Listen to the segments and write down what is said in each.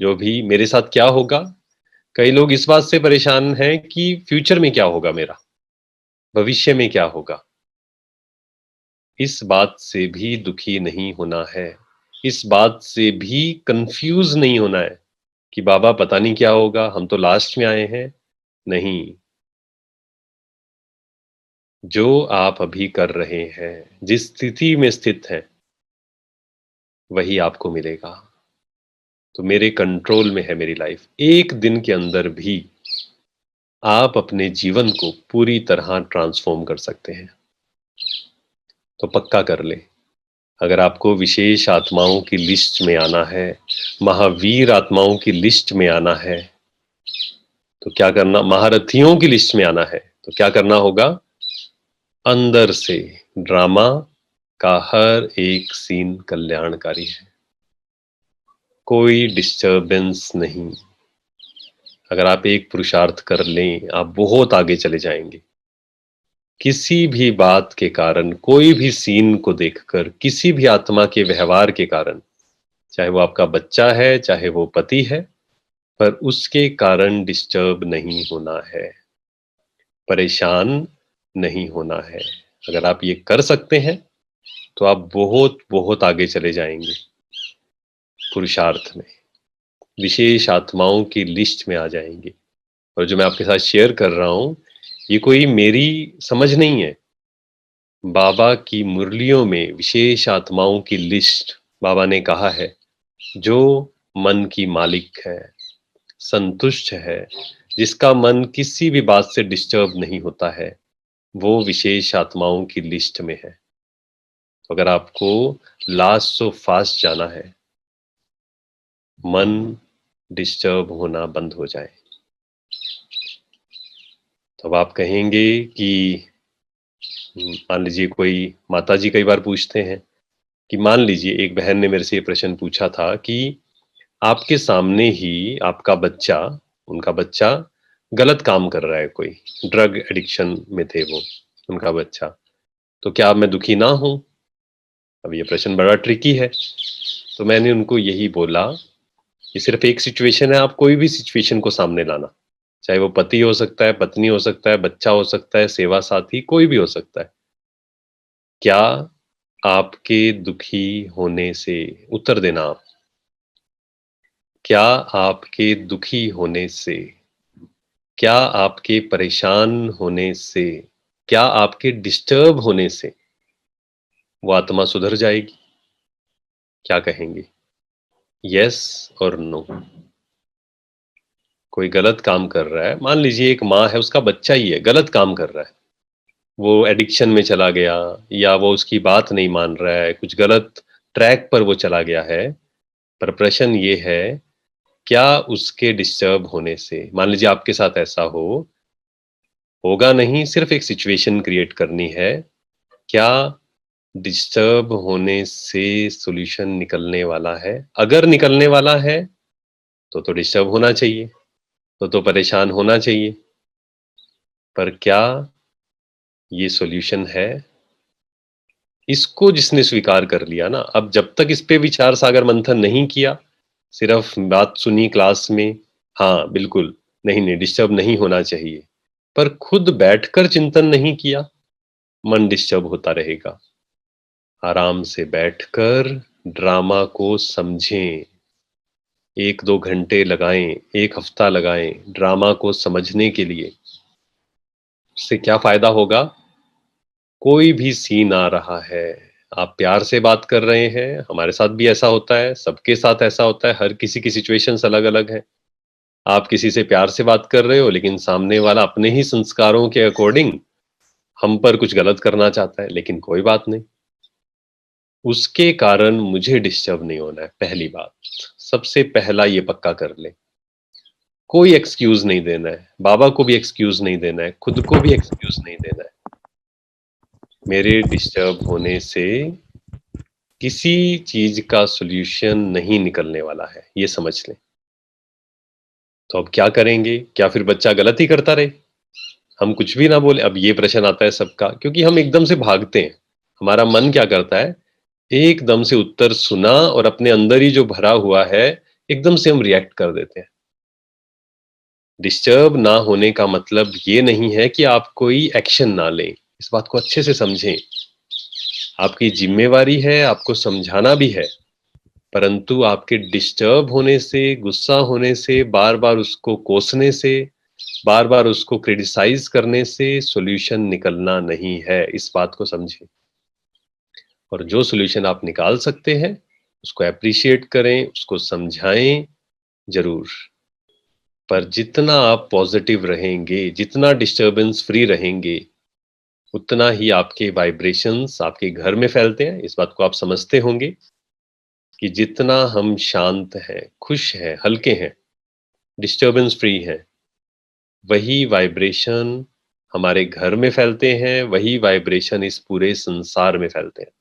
जो भी मेरे साथ क्या होगा। कई लोग इस बात से परेशान हैं कि फ्यूचर में क्या होगा मेरा, भविष्य में क्या होगा। इस बात से भी दुखी नहीं होना है, इस बात से भी कंफ्यूज नहीं होना है कि बाबा पता नहीं क्या होगा, हम तो लास्ट में आए हैं। नहीं, जो आप अभी कर रहे हैं, जिस स्थिति में स्थित हैं, वही आपको मिलेगा। तो मेरे कंट्रोल में है मेरी लाइफ। एक दिन के अंदर भी आप अपने जीवन को पूरी तरह ट्रांसफॉर्म कर सकते हैं। तो पक्का कर ले, अगर आपको विशेष आत्माओं की लिस्ट में आना है, महावीर आत्माओं की लिस्ट में आना है, तो क्या करना, महारथियों की लिस्ट में आना है, तो क्या करना होगा। अंदर से ड्रामा का हर एक सीन कल्याणकारी है, कोई डिस्टरबेंस नहीं। अगर आप एक पुरुषार्थ कर लें, आप बहुत आगे चले जाएंगे। किसी भी बात के कारण, कोई भी सीन को देखकर, किसी भी आत्मा के व्यवहार के कारण, चाहे वो आपका बच्चा है, चाहे वो पति है, पर उसके कारण डिस्टर्ब नहीं होना है, परेशान नहीं होना है। अगर आप ये कर सकते हैं तो आप बहुत बहुत आगे चले जाएंगे पुरुषार्थ में, विशेष आत्माओं की लिस्ट में आ जाएंगे। और जो मैं आपके साथ शेयर कर रहा हूं, ये कोई मेरी समझ नहीं है। बाबा की मुरलियों में विशेष आत्माओं की लिस्ट बाबा ने कहा है, जो मन की मालिक है, संतुष्ट है, जिसका मन किसी भी बात से डिस्टर्ब नहीं होता है, वो विशेष आत्माओं की लिस्ट में है। तो अगर आपको लास्ट सो फास्ट जाना है, मन डिस्टर्ब होना बंद हो जाए, तो अब आप कहेंगे कि मान लीजिए कोई माता जी कई बार पूछते हैं कि मान लीजिए एक बहन ने मेरे से ये प्रश्न पूछा था कि आपके सामने ही आपका बच्चा, उनका बच्चा गलत काम कर रहा है, कोई ड्रग एडिक्शन में थे वो, उनका बच्चा, तो क्या मैं दुखी ना हूं। अब ये प्रश्न बड़ा ट्रिकी है। तो मैंने उनको यही बोला, ये सिर्फ एक सिचुएशन है, आप कोई भी सिचुएशन को सामने लाना, चाहे वो पति हो सकता है, पत्नी हो सकता है, बच्चा हो सकता है, सेवा साथी, कोई भी हो सकता है। क्या आपके दुखी होने से, उत्तर देना आप, क्या आपके दुखी होने से, क्या आपके परेशान होने से, क्या आपके डिस्टर्ब होने से वो आत्मा सुधर जाएगी। क्या कहेंगे, यस और नो। कोई गलत काम कर रहा है, मान लीजिए एक माँ है, उसका बच्चा ही है, गलत काम कर रहा है, वो एडिक्शन में चला गया, या वो उसकी बात नहीं मान रहा है, कुछ गलत ट्रैक पर वो चला गया है। पर प्रश्न ये है, क्या उसके डिस्टर्ब होने से, मान लीजिए आपके साथ ऐसा हो, होगा नहीं, सिर्फ एक सिचुएशन क्रिएट करनी है, क्या डिस्टर्ब होने से सॉल्यूशन निकलने वाला है। अगर निकलने वाला है तो डिस्टर्ब होना चाहिए, तो परेशान होना चाहिए। पर क्या ये सॉल्यूशन है। इसको जिसने स्वीकार कर लिया ना, अब जब तक इस पे विचार सागर मंथन नहीं किया, सिर्फ बात सुनी क्लास में, हाँ बिल्कुल, नहीं नहीं डिस्टर्ब नहीं होना चाहिए, पर खुद बैठकर चिंतन नहीं किया, मन डिस्टर्ब होता रहेगा। आराम से बैठकर ड्रामा को समझें, 1-2 घंटे लगाएं, 1 हफ्ता लगाएं ड्रामा को समझने के लिए। इससे क्या फायदा होगा, कोई भी सीन आ रहा है, आप प्यार से बात कर रहे हैं, हमारे साथ भी ऐसा होता है, सबके साथ ऐसा होता है, हर किसी की सिचुएशंस अलग अलग है। आप किसी से प्यार से बात कर रहे हो, लेकिन सामने वाला अपने ही संस्कारों के अकॉर्डिंग हम पर कुछ गलत करना चाहता है, लेकिन कोई बात नहीं, उसके कारण मुझे डिस्टर्ब नहीं होना है। पहली बात, सबसे पहला ये पक्का कर ले, कोई एक्सक्यूज नहीं देना है, बाबा को भी एक्सक्यूज नहीं देना है, खुद को भी एक्सक्यूज नहीं देना है। मेरे डिस्टर्ब होने से किसी चीज का सॉल्यूशन नहीं निकलने वाला है, ये समझ लें। तो अब क्या करेंगे, क्या फिर बच्चा गलत ही करता रहे, हम कुछ भी ना बोले। अब ये प्रश्न आता है सबका, क्योंकि हम एकदम से भागते हैं। हमारा मन क्या करता है, एकदम से उत्तर सुना और अपने अंदर ही जो भरा हुआ है एकदम से हम रिएक्ट कर देते हैं। डिस्टर्ब ना होने का मतलब ये नहीं है कि आप कोई एक्शन ना लें। इस बात को अच्छे से समझें। आपकी ज़िम्मेवारी है, आपको समझाना भी है, परंतु आपके डिस्टर्ब होने से, गुस्सा होने से, बार-बार उसको कोसने से, बार-बार उसको क्रिटिसाइज़ करने से सॉल्यूशन निकलना नहीं है, इस बात को समझें। और जो सॉल्यूशन आप निकाल सकते हैं, उसको एप्रिशिएट करें, उसको समझाएँ ज़रूर। पर जितना आप पॉज़िटिव रहेंगे, जितना डिस्टर्बेंस फ्री रहेंगे, उतना ही आपके वाइब्रेशंस आपके घर में फैलते हैं। इस बात को आप समझते होंगे कि जितना हम शांत हैं, खुश हैं, हल्के हैं, डिस्टर्बेंस फ्री हैं, वही वाइब्रेशन हमारे घर में फैलते हैं, वही वाइब्रेशन इस पूरे संसार में फैलते हैं।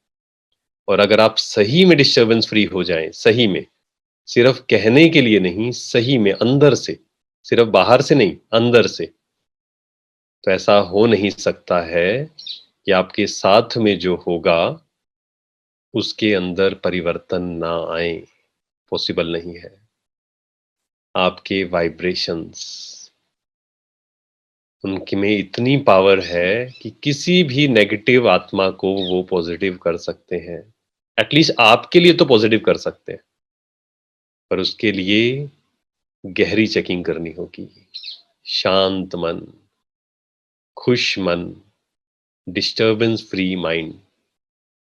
और अगर आप सही में डिस्टर्बेंस फ्री हो जाएँ, सही में, सिर्फ कहने के लिए नहीं, सही में अंदर से, सिर्फ बाहर से नहीं, अंदर से, तो ऐसा हो नहीं सकता है कि आपके साथ में जो होगा, उसके अंदर परिवर्तन ना आए, पॉसिबल नहीं है। आपके वाइब्रेशंस, उनके में इतनी पावर है कि किसी भी नेगेटिव आत्मा को वो पॉजिटिव कर सकते हैं। एटलीस्ट आपके लिए तो पॉजिटिव कर सकते हैं, पर उसके लिए गहरी चेकिंग करनी होगी। शांत मन, खुश मन, डिस्टर्बेंस फ्री माइंड,